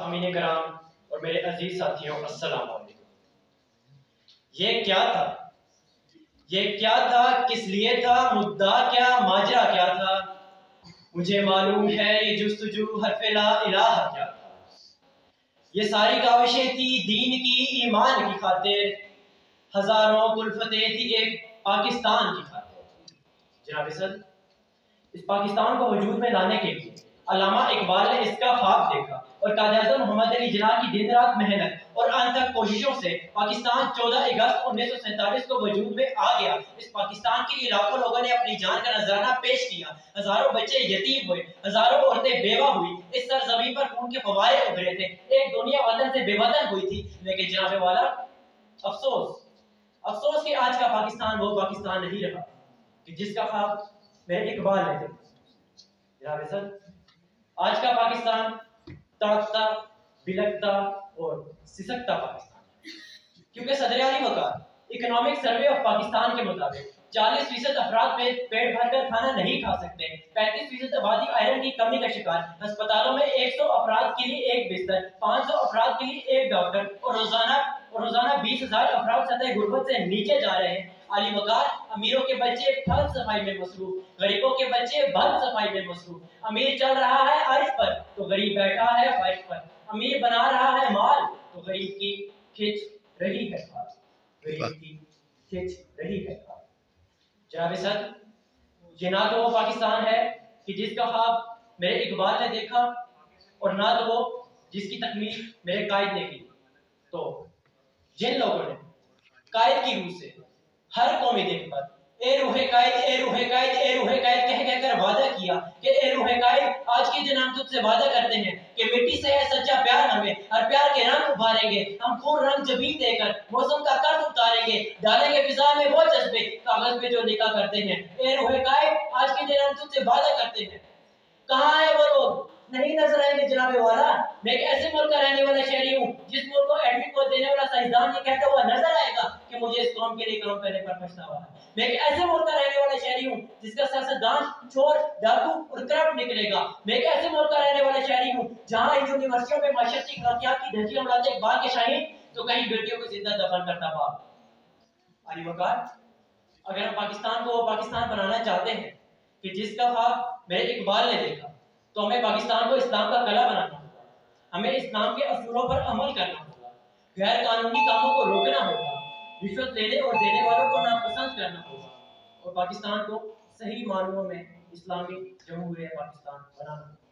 सामीने कराम और मेरे अजीज साथियों, अस्सलाम वालेकुम। ये क्या था, किस लिए था, मुद्दा क्या, माजरा क्या था? मुझे मालूम है ये जुस्तजू हर्फ़े ला इलाहा क्या था। ये सारी काविशें थी दीन की, ईमान की खातिर, हजारों कुल्फतें थी एक पाकिस्तान की खातिर। जनाब सर, इस पाकिस्तान को वजूद में लाने के लिए अल्लामा इकबाल ने इसका ख्वाब देखा और कायद-ए-आज़म मोहम्मद अली जिन्ना की दिन रात मेहनत और अनथक कोशिशों से पाकिस्तान 14 अगस्त 1947 को वजूद में आ गया। इस पाकिस्तान के लिए लाखों लोगों ने अपनी जान का नजराना पेश किया, हजारों बच्चे यतीम हुए, हजारों औरतें बेवा हुई, इस सरजमीन पर खून के फवारे उभरे थे, एक दुनिया वतन से बेवतन हुई थी। लेकिन जनाब वाला, अफसोस कि आज का पाकिस्तान वो पाकिस्तान नहीं रहा कि जिसका ख्वाब मेरे इकबाल ने देखा। जनाब सर, आज का पाकिस्तान तड़पता, बिलखता और सिसकता पाकिस्तान है, क्योंकि सदर आली वकार इकोनॉमिक सर्वे ऑफ पाकिस्तान के मुताबिक 40% अफराद पे पेट भरकर खाना नहीं खा सकते, 35% आबादी आयरन की कमी का शिकार, अस्पतालों में 100 अफराद के लिए एक बिस्तर, 500 अफराद के लिए एक डॉक्टर और रोजाना 20,000 अफराद सतह गुर्बत से नीचे जा रहे हैं। आली वकार, अमीरों के बच्चे फल सफाई में मसरूफ, गरीबों के बच्चे भल सफाई में मसरूफ। अमीर चल रहा है अर्श पर तो गरीब बैठा है फर्श पर, अमीर बना रहा है माल तो गरीब की खिंच रही है खाल, गरीब की खिंच रही है खाल। जनाब सर, ये ना तो वो पाकिस्तान है कि जिसका ख्वाब मेरे इकबाल ने देखा और ना तो वो जिसकी तकमील मेरे कायद ने की। तो जिन लोगों ने कायद की रूह से हर कौमी दिन पर ए रूहे कायद, ए रूहे कायद, ए रूहे कायद कह कहकर वादा किया कि ए रूहे कायद, आज के दिन हम तुझसे वादा करते हैं कि मिट्टी से है सच्चा प्यार हमें, हर प्यार के रंग उभारेंगे हम, फूल रंग जबीन देकर मौसम का कर्ज उतारेंगे, डालेंगे फिजा में वो जज्बे कागज पे जो लिखा करते हैं। ए रूहे कायद, आज के दिन हम तुझसे वादा करते हैं। कहाँ है वो लोग, नहीं नजर आएंगे जनाबे वाला। मैं एक ऐसे मुल्क का रहने वाला शहरी हूँ जिस मुल्क को एडमिट को देने वाला साइंसदान ये कहता हुआ नजर आएगा कि मुझे इस कौम के लिए काम करने पर पछतावा है। मैं एक ऐसे मुल्क का रहने वाला शहरी हूँ जिसका सियासतदान चोर, डाकू और करप्ट निकलेगा। मैं एक ऐसे मुल्क का रहने वाला शहरी हूँ जहाँ यूनिवर्सिटियों में माशरती गलतियां की धज्जियां उड़ाते इकबाल के शाहीन तो कहीं बेटियों को जिंदा दफन करता बाप। अली वकार, अगर हम पाकिस्तान को पाकिस्तान बनाना चाहते हैं कि जिसका ख्वाब मेरे इकबाल ने देखा, तो हमें पाकिस्तान को इस्लाम का कला बनाना होगा, हमें इस्लाम के असूलों पर अमल करना होगा, गैर कानूनी कामों को रोकना होगा, रिश्वत लेने और देने वालों को नापसंद करना होगा और पाकिस्तान को सही मानों में इस्लामी जमहूरियत पाकिस्तान बनाना होगा।